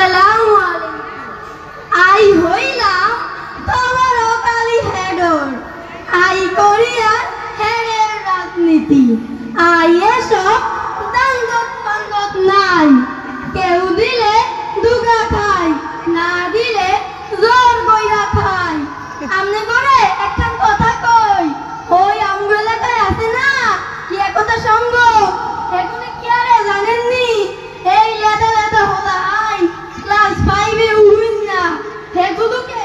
আসসালামু আলাইকুম। আই হইলাম তোমার অকালি হেডর, আই করিয়ার হেডের রাজনীতি। আই এসব দাঙ্গত পাঙ্গত নাই, কেউ দিলে দুগা খাই, না দিলে জোর কইরা খাই। আমনে করে একটা কথা কই, ওই আমগো এলাকায় আছে না কি একতা সঙ্গ, এগুলো কি আরে জানেননি? এই লেদা লেদা হলা আই ক্লাস 5 এ উইন না, এগুলোকে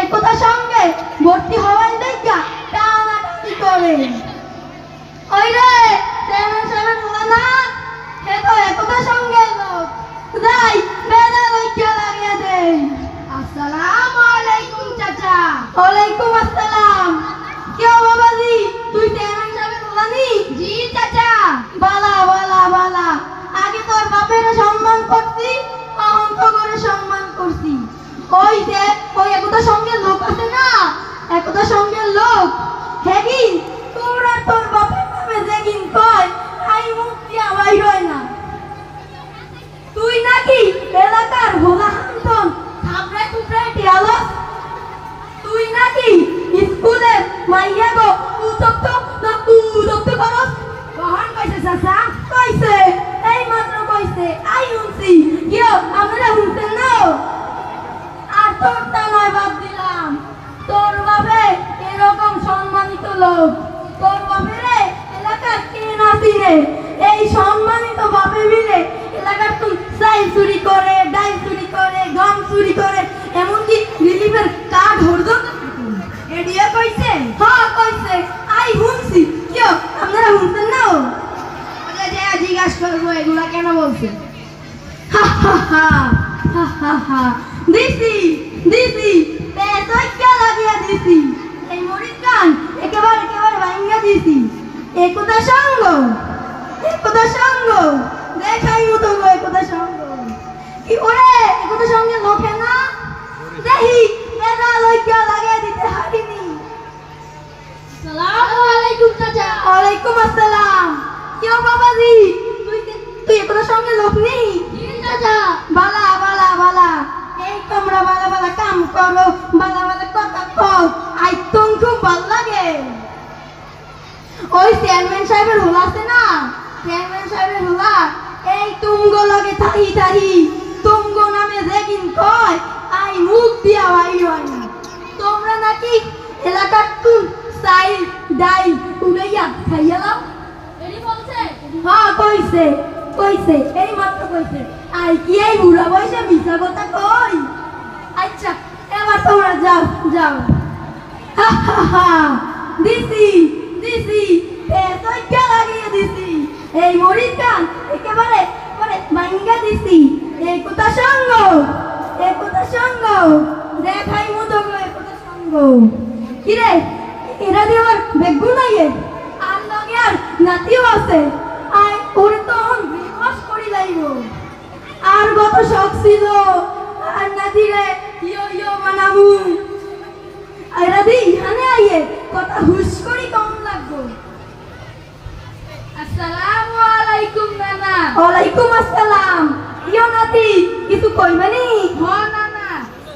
একতা সঙ্গে ভর্তি হওয়ার দেখা টানাটানি করে। ওই রে চেয়ারম্যান সাহেব হলা না, হে তো একতা সঙ্গে লোক, যাই বেদা লইয়া লাগিয়ে দেই। আসসালামু আলাইকুম চাচা। ওয়ালাইকুম আসসালাম। কি বাবাজি, তুই চেয়ারম্যান সাহেব হলা নি? জি চাচা। বালা বালা বালা, আগে তোর বাপের সম্মান করছি, অহংক করে সম্মান করছি। ওই যে ওই একতা সঙ্গে লোক আছে না, একতা সঙ্গে লোক, হেগিন তোর আর তোর বাপের নামে যেগিন কয় আই মুখ দিয়া বাইর হয় না। তুই নাকি এলাকার হোলা হান্তন থাপড়ায় টুকরায় টিয়ালস, তুই নাকি স্কুলের মাইয়া গো উতপ্ত না উতপ্ত করস। কখন কইছে চাচা? কইছে এই মাত্র কইছে, আই শুনছি। কিও আমরা শুনছেন না? আর তোরটা নয় বাদ দিলাম, তোর বাপে এরকম সম্মানিত লোক, তোর বাপেরে এলাকার কে না চিনে? এই সম্মানিত বাপে মিলে এলাকার তুই চাইল চুরি করে, ডাইল চুরি করে, গম চুরি করে, এমনকি রিলিফের কার্ড হরদম এডিয়া কইছে। হ্যাঁ কইছে, আই শুনছি। কিও আপনারা শুনছেন না? ওটা যে জিজ্ঞাসা করবো এগুলা কেন বলছে। হা হা হা হা হা হা, দিছি দিছি পেছাইয়া লাগিয়া দিছি, এই মরিচ গান একেবারে একেবারে ভাঙ্গা দিছি। একতা সঙ্গ, একতা সঙ্গ দেখাই মতো গো, একতা সঙ্গ কি ওরে একতা সঙ্গে লোকে না দেখি বেদা লইয়া লাগিয়ে দিতে হারিনি। আসসালামু আলাইকুম চাচা। ওয়ালাইকুম আসসালাম। কি বাবাজি, তুই একতা সঙ্গে লোক নেই? জি চাচা। বালা বালা বালা, এই তোমরা বালা বালা কাম করো, বালা বালা কথা কও, আই তো খুব ভালো লাগে। ওই চেয়ারম্যান সাহেবের হোলা আছে না, চেয়ারম্যান সাহেবের হোলা এই তুমগো লগে থাহি থাহি তুমগো নামে যেগিন কয় আই মুখ দিয়া বাইর হয় না। তোমরা নাকি এলাকার তুন চাইল ডাইল উড়াইয়া খাইয়া লাও, এরি বলছে? হ্যাঁ কইছে কইছে, এই মাত্র কইছে। আই কি এই বুড়া বয়সে মিছা কথা কই? আচ্ছা এবার তোমরা যাও যাও। হা হা হা, দিছি দিছি পেছাইয়া লাগিয়ে দিছি, এই মরিচ গান একেবারে একেবারে ভাঙ্গা দিছি। একতা সঙ্গ, একতা সঙ্গ দেখাই মতো গো, একতা সঙ্গ। কিরে এরা দিয়ে আমার বেগুন নাই, আর লগে আর নাতিও আছে, আই ওরে তখন বিবাস করি যাইব। আর কত শখ ছিল আর নাতি রে ইয়ো ইয়ো বানাবু, এরা দি ইহানে আইয়ে কথা হুশ করি কম লাগবো। আসসালামু আলাইকুম নানা। ওয়ালাইকুম আসসালাম। ইয়ো নাতি কিছু কইবানি? হ নানা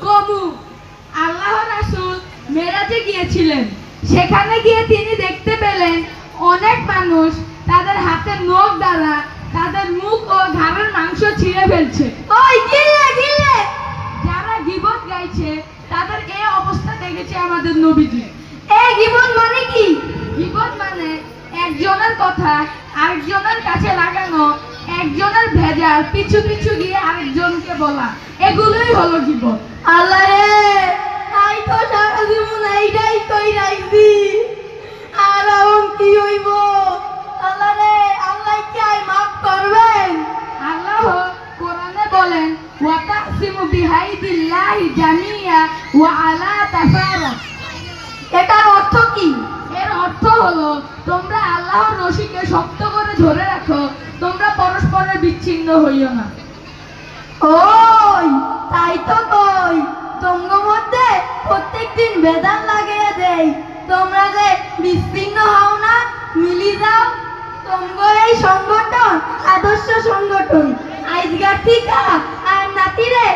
কমু। আল্লাহর রাসূল মেরাজে গিয়েছিলেন, সেখানে গিয়ে তিনি দেখতে পেলেন অনেক মানুষ তাদের হাতের নখ দ্বারা তাদের মুখ ও ঘাড়ের মাংস ছিঁড়ে ফেলছে। ওই গিলে গিলে যারা গীবত গাইছে তাদের এই অবস্থা দেখেছে আমাদের নবীজি। এই গীবত মানে কি? গীবত মানে একজনের কথা আরেকজনের কাছে লাগানো, একজনের ভেজাল পিছু পিছু গিয়ে আরেকজনকে বলা, এগুলোই হলো গীবত। আল্লাহ রে, আই তো সারা জীবন এইটাই কই রাখছি, আর এখন কি হইব? আল্লাহ রে, আল্লাহ কি আই মাফ করবেন? আল্লাহ কোরআনে বলেন ওয়াতাসিমু বিহাইদিল্লাহি জামিয়া ওয়া আলা তাফারা। এটার অর্থ কি? এর অর্থ হলো তোমরা আল্লাহর রশিকে শক্ত করে ধরে রাখো, তোমরা পরস্পরের বিচ্ছিন্ন হইও না। ওই তাই তো কই, তোমরা মধ্যে প্রত্যেকদিন বেদান লাগিয়ে দেই, তোমরা যে বিচ্ছিন্ন হও না, মিলি যাও। তোমরা এই সংগঠন আদর্শ সংগঠন, আইজগার থিকা আর না তীরে